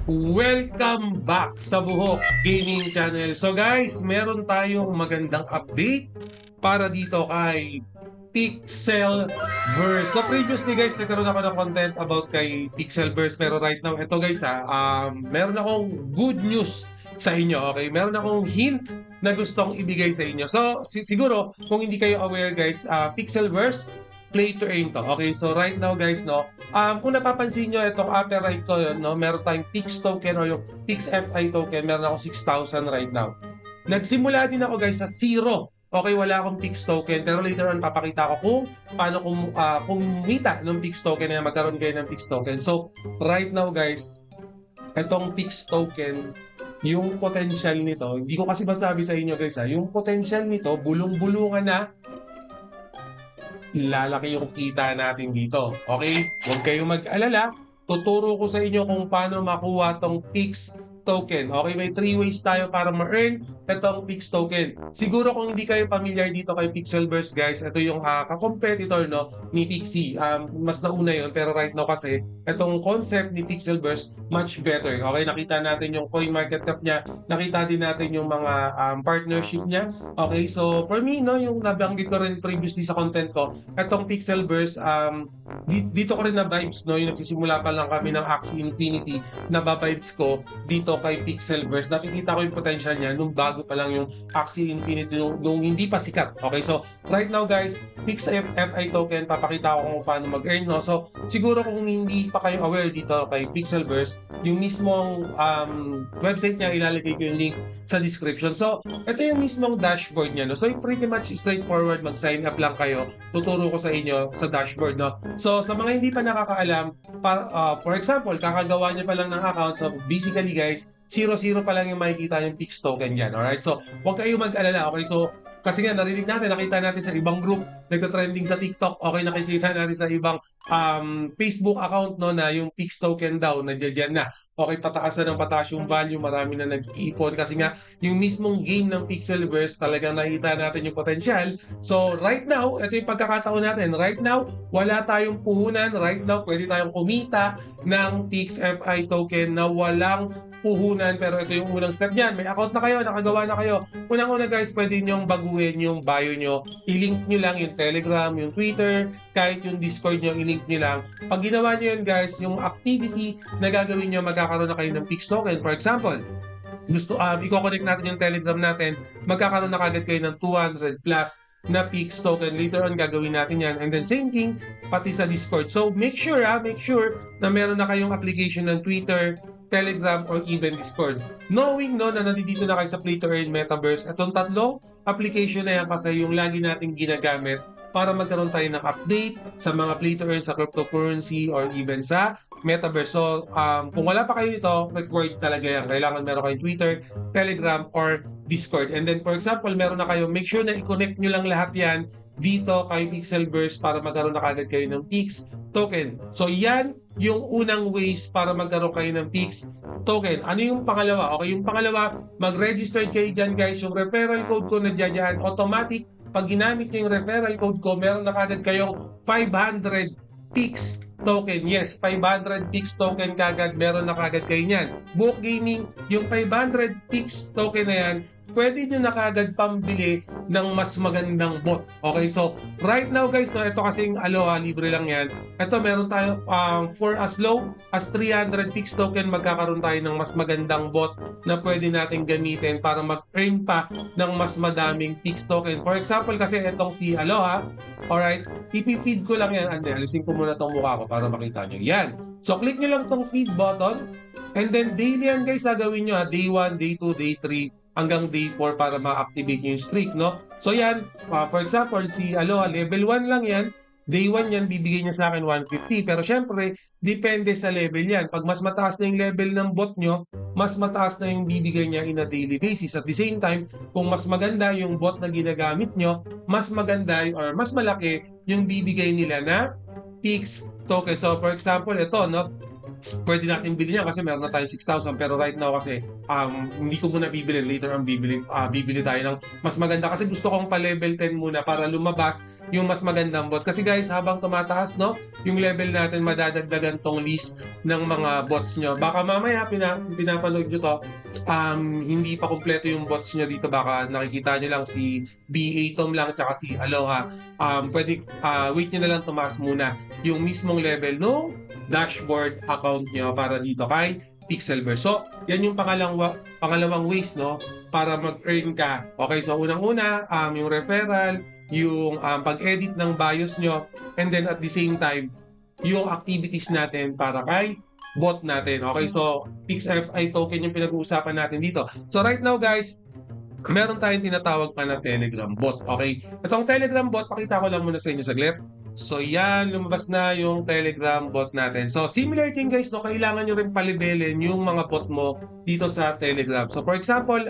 Welcome back sa Buhok Gaming Channel. So guys, meron tayong magandang update para dito kay Pixelverse. So previously guys, nagkaroon ako ng content about kay Pixelverse. Pero right now, ito guys meron akong good news sa inyo. Okay, meron akong hint na gustong ibigay sa inyo. So siguro, kung hindi kayo aware guys, Pixelverse, play to earn to. Okay, so right now guys, no, kung napapansin nyo, itong upper right ko yun, no, meron tayong Pix token o yung Pix FI token, meron ako 6,000 right now. Nagsimula din ako guys sa zero. Okay, wala akong Pix token, pero later on papakita ko kung paano kumita ng Pix token na magkaroon kayo ng Pix token. So, right now guys, itong Pix token, yung potential nito, hindi ko kasi masabi sa inyo guys, yung potential nito, bulong-bulungan na, lalaki yung kita natin dito. Okay? Huwag kayong mag-alala. Tuturo ko sa inyo kung paano makuha tong Pix token. Okay? May 3 ways tayo para ma-earn itong Pix token. Siguro kung hindi kayo familiar dito kay Pixelverse guys, ito yung ka-competitor no, ni Pixie. Mas nauna yun, pero right now kasi itong concept ni Pixelverse much better. Okay? Nakita natin yung coin market cap niya. Nakita din natin yung mga partnership niya. Okay? So for me, no, yung nabanggit ko rin previously sa content ko, itong Pixelverse, dito ko rin na vibes, no, yung nagsisimula pa lang kami ng Axie Infinity, na vibes ko dito kay Pixelverse. Nakikita ko yung potential niya nung bago pa lang yung Axie Infinity, nung hindi pa sikat. Okay, so right now guys, Pix FI token, papakita ko kung paano mag-earn, no. So siguro kung hindi pa kayo aware dito kay Pixelverse, yung mismong website niya, ilalagay ko yung link sa description. So ito yung mismong dashboard niya, no. So pretty much straightforward, mag-sign up lang kayo. Tuturo ko sa inyo sa dashboard, no. So sa mga hindi pa nakakaalam, for example, kakagawa niyo pa lang ng account. So basically guys, 0-0 pa lang yung makikita yung Pix token yan. Alright? So huwag kayong mag-alala. Okay? So kasi nga narinig natin, nakita natin sa ibang group, nagka-trending sa TikTok, okay, nakikita natin sa ibang Facebook account, no, na yung Pix token daw, nandiyan na. Okay, pataas na ng pataas yung value, marami na nag-iipon kasi nga yung mismong game ng Pixelverse, talagang nakita natin yung potential. So right now, ito yung pagkakataon natin. Right now, wala tayong puhunan. Right now, pwede tayong kumita ng Pix FI token na walang puhunan, pero ito yung unang step niyan. May account na kayo, nakagawa na kayo. Unang-una guys, pwede nyong baguhin yung bio nyo. I-link nyo lang yung Telegram, yung Twitter, kahit yung Discord nyo, i-link nyo lang. Pag ginawa nyo yun guys, yung activity na gagawin nyo, magkakaroon na kayo ng Pix token. For example, i-connect natin yung Telegram natin, magkakaroon na kagad kayo ng 200 plus na Pix token. Later on, gagawin natin yan. And then same thing, pati sa Discord. So make sure na meron na kayong application ng Twitter, Telegram, or even Discord. Knowing no, na nandito na kayo sa Play to Earn Metaverse, itong tatlong application na yan kasi yung lagi nating ginagamit para magkaroon tayo ng update sa mga Play to Earn sa cryptocurrency or even sa Metaverse. So, kung wala pa kayo nito, required talaga yan. Kailangan meron kayong Twitter, Telegram, or Discord. And then, for example, meron na kayo, make sure na i-connect nyo lang lahat yan dito kay Pixelverse para magkaroon na kagad kayo ng Pix token. So yan yung unang ways para magkaroon kayo ng Pix token. Ano yung pangalawa? Okay, yung pangalawa, mag-register kayo dyan guys. Yung referral code ko na dyan, automatic. Pag ginamit nyo yung referral code ko, meron na kagad kayong 500 Pix token. Yes, 500 Pix token kagad, meron na kagad kayo niyan. Buhok Gaming, yung 500 Pix token na yan, pwede nyo na kagad pambili ng mas magandang bot. Okay, so right now guys, no, ito kasing Aloha, libre lang yan. Ito meron tayo for as low as 300 Pix token, magkakaroon tayo ng mas magandang bot na pwede natin gamitin para mag-earn pa ng mas madaming Pix token. For example, kasi itong si Aloha, alright, ipifeed ko lang yan. Ande, alisin ko muna itong mukha ko para makita nyo. Yan. So click nyo lang itong feed button and then daily yan guys, gagawin nyo day 1, day 2, day 3, hanggang day 4 para ma-activate yung streak, no? So yan, for example, si Aloha, level 1 lang yan. Day 1 yan, bibigay niya sa akin 150. Pero syempre, depende sa level yan. Pag mas mataas na yung level ng bot nyo, mas mataas na yung bibigay niya in a daily basis. At the same time, kung mas maganda yung bot na ginagamit nyo, mas maganda or mas malaki yung bibigay nila na Pix token. So for example, ito, no? pwede natin bilhin yan kasi meron na tayo 6,000 pero right now kasi hindi ko muna bibili, later ang bibili tayo ng mas maganda kasi gusto kong pa level 10 muna para lumabas yung mas magandang bot kasi guys habang tumataas no yung level natin madadagdagan tong list ng mga bots nyo baka mamaya pinapanood nyo to hindi pa kumpleto yung bots nyo dito baka nakikita nyo lang si BA Tom lang tsaka si Aloha pwede wait nyo na lang tumaas muna yung mismong level no dashboard account nyo para dito kay Pixelverse. So, yan yung pangalawang ways, no? Para mag-earn ka. Okay, so unang-una, yung referral, yung pag-edit ng bios nyo, and then at the same time, yung activities natin para kay bot natin. Okay, so PixFI token yung pinag-uusapan natin dito. So right now guys, meron tayong tinatawag pa na Telegram bot. Okay, itong Telegram bot, pakita ko lang muna sa inyo saglit. So yan, lumabas na yung Telegram bot natin. So similar thing guys, no, kailangan nyo rin palibelin yung mga bot mo dito sa Telegram. So for example,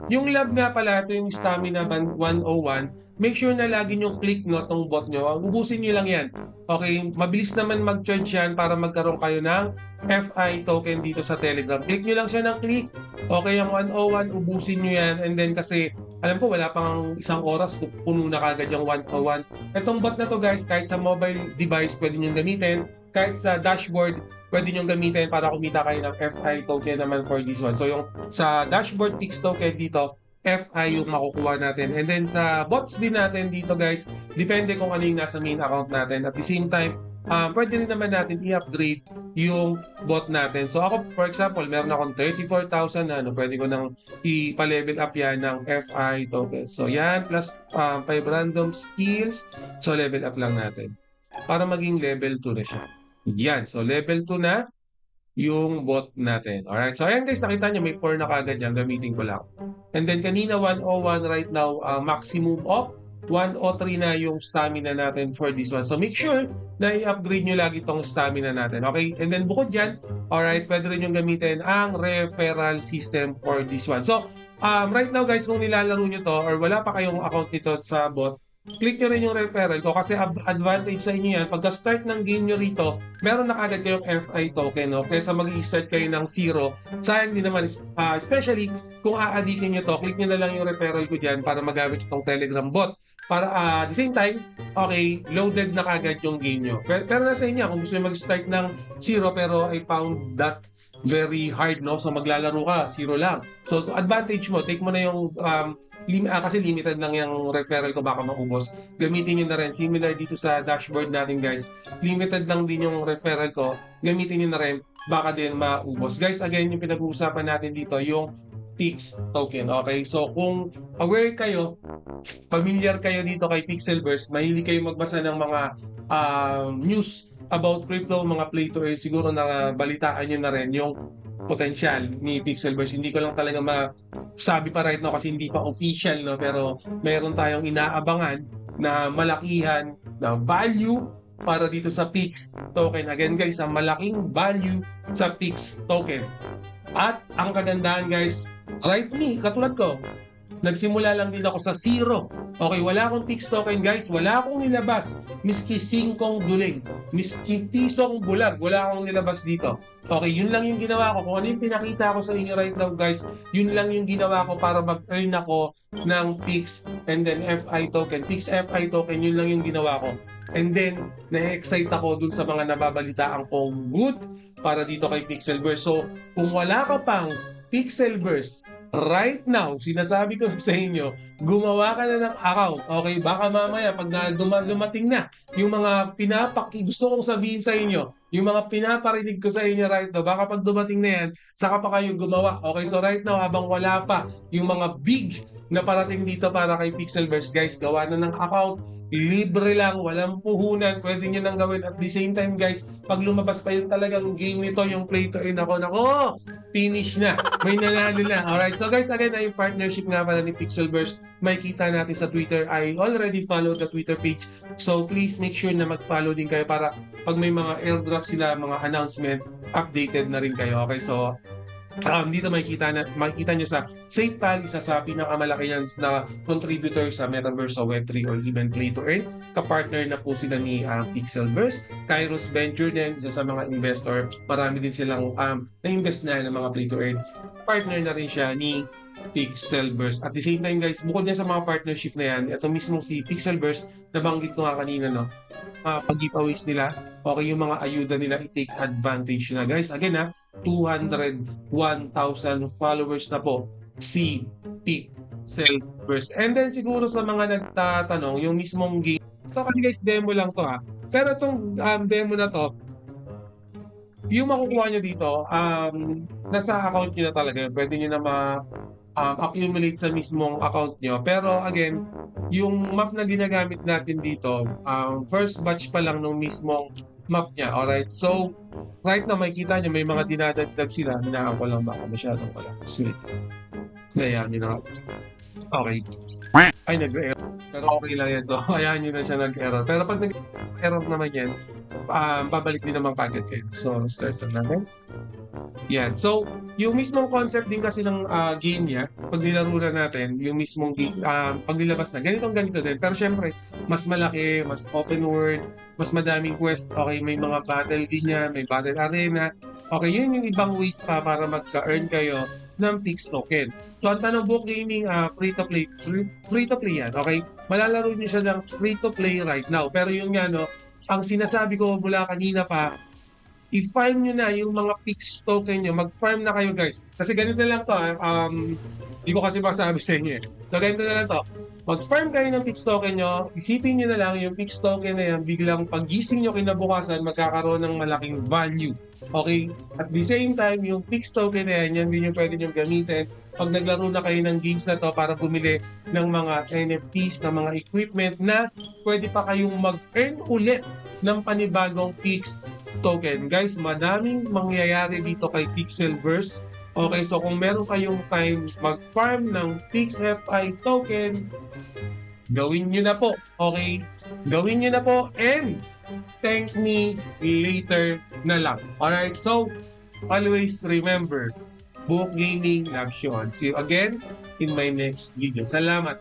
yung lab nga pala, ito yung Stamina Band 101, make sure na lagi nyo click no, tong bot nyo. Ubusin nyo lang yan. Okay, mabilis naman mag-charge yan para magkaroon kayo ng FI token dito sa Telegram. Click nyo lang siya ng click. Okay, ang 101, ubusin nyo yan. And then kasi, alam ko, wala pang isang oras, puno na kagad yung 101. Itong bot na to guys, kahit sa mobile device, pwede nyo gamitin. Kahit sa dashboard, pwede nyo gamitin para kumita kayo ng FI token naman for this one. So yung sa dashboard Pix token dito, FI yung makukuha natin. And then sa bots din natin dito guys, depende kung ano yung nasa main account natin. At the same time, pwede rin naman natin i-upgrade yung bot natin. So ako, for example, meron akong 34,000 na pwede ko nang ipa-level up yan ng FI token. So yan, plus 5 random skills. So level up lang natin. Para maging level 2 na siya. Yan, so level 2 na yung bot natin. Alright, so ayan guys, nakita nyo, may 4 na kagad yan. Gamitin ko lang. And then kanina 101, right now, maximum of 103 na yung stamina natin for this one. So make sure na i-upgrade nyo lagi itong stamina natin. Okay? And then bukod dyan, alright, pwede rin yung gamitin ang referral system for this one. So, right now guys, kung nilalaro nyo to or wala pa kayong account nito sa bot, click nyo rin yung referral ko kasi advantage sa inyo yan. Pagka-start ng game nyo rito, meron na kagad kayong FI token. No? Kesa mag-i-start kayo ng 0, sayang din naman. Especially kung aadikin nyo to, click nyo na lang yung referral ko dyan para magamit itong Telegram bot. Para at the same time, okay, loaded na kagad yung game nyo. Pero nasa inyo, kung gusto nyo mag-start ng 0 pero I found that very hard, no? So maglalaro ka, 0 lang. So advantage mo, take mo na yung kasi limited lang yung referral ko baka maubos. Gamitin nyo na rin. Similar dito sa dashboard natin guys. Limited lang din yung referral ko. Gamitin nyo na rin. Baka din maubos. Guys, again, yung pinag-uusapan natin dito, yung Pix token. Okay? So, kung aware kayo, familiar kayo dito kay Pixelverse, mahilig kayo magbasa ng mga news about crypto, mga play to earn, siguro na balitaan nyo na rin yung potential ni Pixelverse. Hindi ko lang talaga masabi pa right now kasi hindi pa official, no? Pero meron tayong inaabangan na malakihan na value para dito sa Pix token. Again guys, ang malaking value sa Pix token. At ang kagandahan guys, right me, katulad ko, nagsimula lang din ako sa 0. Okay, wala akong Pix token guys, wala akong nilabas. Miski 5 duling, miski pisong bulag, wala akong nilabas dito. Okay, yun lang yung ginawa ko. Kung ano yung pinakita ko sa inyo right now guys, yun lang yung ginawa ko para mag-earn ako ng Pix and then FI token. Pix FI token, yun lang yung ginawa ko. And then, na-excite ako dun sa mga nababalitaan kong good para dito kay Pixelverse. So, kung wala ka pang Pixelverse right now, sinasabi ko sa inyo, gumawa ka na ng account. Okay, baka mamaya pag dumating na yung mga gusto kong sabihin sa inyo, yung mga pinaparinig ko sa inyo right now, baka pag dumating na yan, saka pa kayo gumawa. Okay, so right now, habang wala pa yung mga big na parating dito para kay Pixelverse, guys, gawa na ng account. Libre lang, walang puhunan, pwede nyo nang gawin. At the same time guys, pag lumabas pa yung talagang game nito, yung play to earn nako, finish na, may nanalo na. Alright, so guys, again, ay partnership nga pala ni Pixelverse, may kita natin sa Twitter. I already followed the Twitter page, so please make sure na mag-follow din kayo para pag may mga airdrop sila, mga announcement, updated na rin kayo. Okay, so Dito makikita nyo sa SafePal, isa sa pinakamalaki yan na contributor sa Metaverse o Web3 or even Play to Earn. Kapartner na po sila ni Pixelverse. Kairos Venture din, isa sa mga investor. Marami din silang na-invest na ng mga Play to Earn. Partner na rin siya ni Pixelverse. At the same time guys, bukod din sa mga partnership na yan, ito mismo si Pixelverse, nabanggit ko nga kanina, no? Pag-giveaways nila, okay yung mga ayuda nila, i-take advantage na guys. Again 201,000 followers na po si Pixelverse. And then siguro sa mga nagtatanong, yung mismong game, ito kasi guys, demo lang to Pero itong demo na to, yung makukuha nyo dito, nasa account nyo na talaga. Pwede nyo na accumulate sa mismong account nyo. Pero again, yung map na ginagamit natin dito, first batch pa lang ng mismong map niya. Alright, so right now makikita nyo may mga dinadagdag sila. Hinaan ko lang baka masyadong wala. Sweet. Kaya nyo na. Okay. Ay, nag-error. Pero okay lang yan. So, hayaan nyo na siya nag-error. Pero pag nag-error naman yan, babalik din naman kagad kayo. So, start na natin. Yan. So, yung mismong concept din kasi ng game niya, pag nilaro na natin, yung mismong game, pag nilabas na, ganito din. Pero syempre, mas malaki, mas open world, mas madaming quest. Okay, may mga battle din niya, may battle arena. Okay, yun yung ibang ways pa para magka-earn kayo ng Pix token. So, ang tanong, Book Gaming, free-to-play. Free-to-play yan, okay? Malalaro niyo siya ng free-to-play right now. Pero yun nga, no, ang sinasabi ko mula kanina pa, i-farm nyo na yung mga Pix token nyo. Mag-farm na kayo guys. Kasi ganito na lang to. Hindi ko kasi masabi sa inyo So ganito na lang to. Mag-farm kayo ng Pix token nyo. Isipin nyo na lang yung Pix token na yan. Biglang pag-gising nyo kinabukasan, magkakaroon ng malaking value. Okay? At the same time, yung Pix token na yan, yan din yung pwede nyo gamitin pag naglaro na kayo ng games na to para bumili ng mga NFTs, ng mga equipment na pwede pa kayong mag-earn ulit ng panibagong Pix token. Guys, madaming mangyayari dito kay Pixelverse. Okay, so kung meron kayong time mag-farm ng PixFI token, gawin nyo na po. Okay? Gawin nyo na po and thank me later na lang. Alright, so always remember, Book Gaming loves you all. See you again in my next video. Salamat.